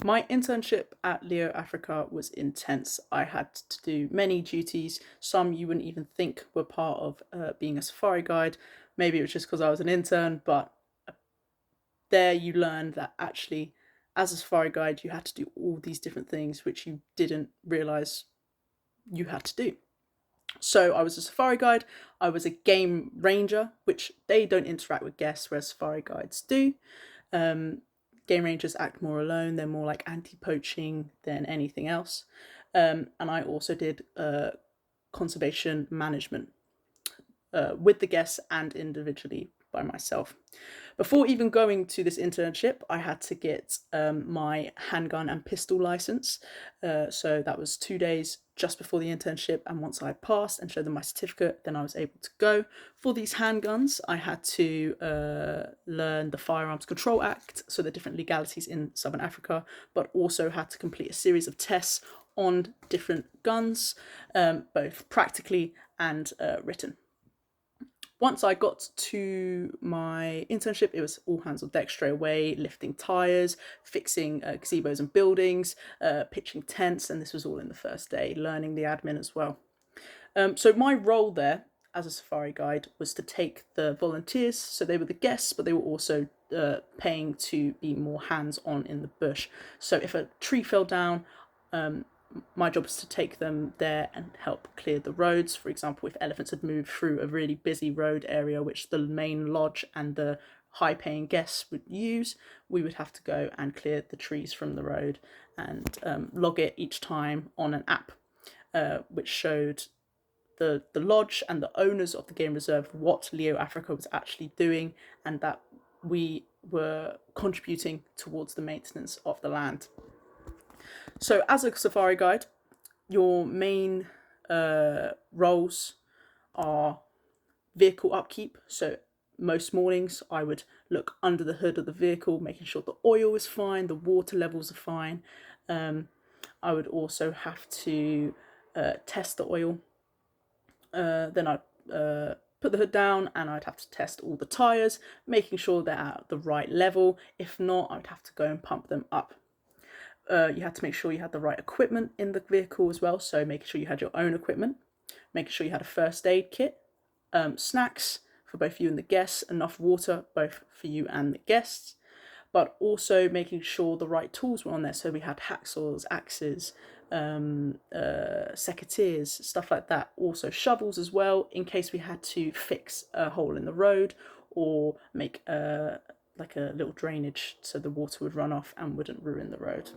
My internship at Leo Africa was intense. I had to do many duties, some you wouldn't even think were part of being a safari guide. Maybe it was just because I was an intern, but there you learned that actually, as a safari guide, you had to do all these different things which you didn't realize you had to do. So I was a safari guide, I was a game ranger, which they don't interact with guests, whereas safari guides do. Um, Game rangers act more alone, they're more like anti poaching than anything else. And I also did conservation management with the guests and individually by myself. Before even going to this internship, I had to get my handgun and pistol license. So that was 2 days just before the internship. And once I passed and showed them my certificate, then I was able to go. For these handguns, I had to learn the Firearms Control Act, so the different legalities in Southern Africa, but also had to complete a series of tests on different guns, both practically and written. Once I got to my internship, it was all hands on deck straight away, lifting tires, fixing gazebos and buildings, pitching tents, and this was all in the first day, learning the admin as well. So my role there as a safari guide was to take the volunteers, so they were the guests, but they were also paying to be more hands on in the bush. So if a tree fell down, my job was to take them there and help clear the roads. For example, if elephants had moved through a really busy road area, which the main lodge and the high paying guests would use, we would have to go and clear the trees from the road and log it each time on an app, which showed the lodge and the owners of the game reserve what Leo Africa was actually doing and that we were contributing towards the maintenance of the land. So, as a safari guide, your main roles are vehicle upkeep. So, most mornings I would look under the hood of the vehicle, making sure the oil is fine, the water levels are fine. I would also have to test the oil. Then I'd put the hood down and I'd have to test all the tyres, making sure they're at the right level. If not, I'd have to go and pump them up. You had to make sure you had the right equipment in the vehicle as well, so making sure you had your own equipment, making sure you had a first aid kit, snacks for both you and the guests, enough water both for you and the guests, but also making sure the right tools were on there. So we had hacksaws, axes, secateurs, stuff like that. Also shovels as well, in case we had to fix a hole in the road or make like a little drainage so the water would run off and wouldn't ruin the road.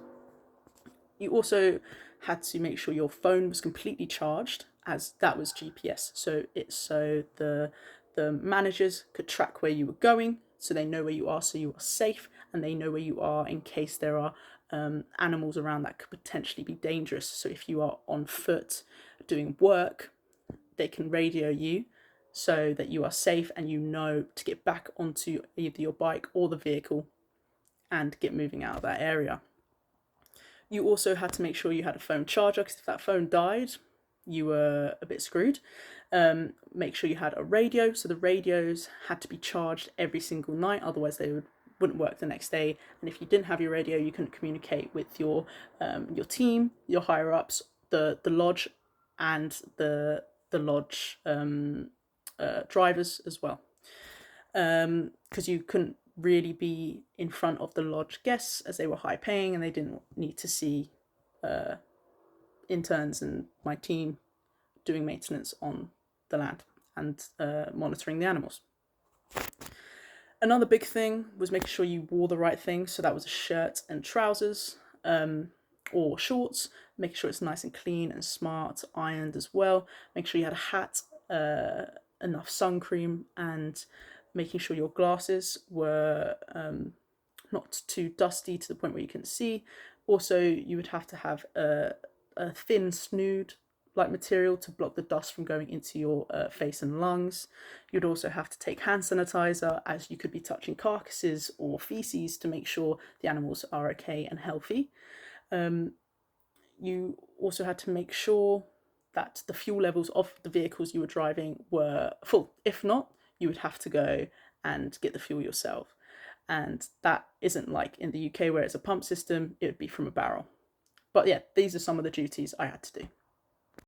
You also had to make sure your phone was completely charged, as that was GPS. So the managers could track where you were going, so they know where you are, so you are safe, and they know where you are in case there are animals around that could potentially be dangerous. So if you are on foot doing work, they can radio you so that you are safe and you know to get back onto either your bike or the vehicle and get moving out of that area. You also had to make sure you had a phone charger because if that phone died, you were a bit screwed. Make sure you had a radio, so the radios had to be charged every single night, otherwise they wouldn't work the next day. And if you didn't have your radio, you couldn't communicate with your team, your higher ups, the lodge, and the lodge drivers as well, because you couldn't really be in front of the lodge guests as they were high paying and they didn't need to see interns and my team doing maintenance on the land and monitoring the animals. Another big thing was making sure you wore the right thing. So that was a shirt and trousers, or shorts, making sure it's nice and clean and smart, ironed as well. Make sure you had a hat, enough sun cream, and making sure your glasses were not too dusty to the point where you couldn't see. Also, you would have to have a thin snood like material to block the dust from going into your face and lungs. You'd also have to take hand sanitizer as you could be touching carcasses or feces to make sure the animals are okay and healthy. You also had to make sure that the fuel levels of the vehicles you were driving were full. If not, you would have to go and get the fuel yourself. and that isn't like in the UK where it's a pump system, it would be from a barrel. But yeah, these are some of the duties I had to do.